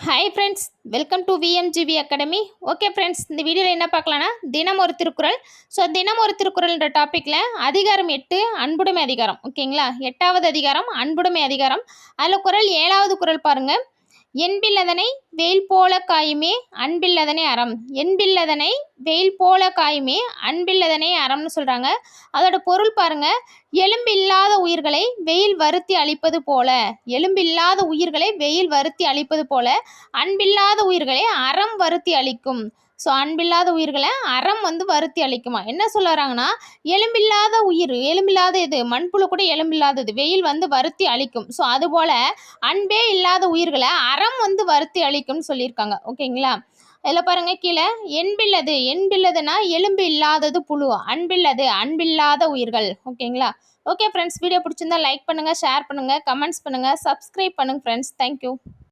Hi friends, welcome to VMGV academy. Okay friends, இந்த வீடியோவில் என்ன பார்க்கலான்னா தினம் ஒரு திருக்குறள். ஸோ தினம் ஒரு திருக்குறள்ன்ற டாப்பிக்கில் அதிகாரம் 8 அன்புடைமை அதிகாரம். ஓகேங்களா, 8வது அதிகாரம் அன்புடைமை அதிகாரம். அதில் குறள் 7வது குறள் பாருங்கள். என்பில்லதனை வெயில் போல காயுமே அன்பில்லதனை அறம். என்பில்லதனை வெயில் போல காயுமே அன்பில்லதனை அறம்னு சொல்கிறாங்க. அதோட பொருள் பாருங்க, எலும்பில்லாத உயிர்களை வெயில் வருத்தி அழிப்பது போல, எலும்பில்லாத உயிர்களை வெயில் வருத்தி அழிப்பது போல அன்பில்லாத உயிர்களை அறம் வருத்தி அழிக்கும். ஸோ அன்பில்லாத உயிர்களை அறம் வருத்தி அழிக்குமா. என்ன சொல்ல வராங்கன்னா, எலும்பில்லாத உயிர், எலும்பில்லாத இது மண்புழு கூட எலும்பில்லாதது, வெயில் வருத்தி அழிக்கும். ஸோ அதுபோல் அன்பே இல்லாத உயிர்களை அறம் வருத்தி அழிக்கும்னு சொல்லியிருக்காங்க. ஓகேங்களா, இதில் பாருங்கள் கீழே, என்பில்லது, என்பில்லதுன்னா எலும்பு இல்லாதது புழு, அன்பில்லது அன்பில்லாத உயிர்கள். ஓகேங்களா. ஓகே ஃப்ரெண்ட்ஸ், வீடியோ பிடிச்சிருந்தா லைக் பண்ணுங்கள், ஷேர் பண்ணுங்கள், கமெண்ட்ஸ் பண்ணுங்கள், சப்ஸ்கிரைப் பண்ணுங்கள் ஃப்ரெண்ட்ஸ். தேங்க்யூ.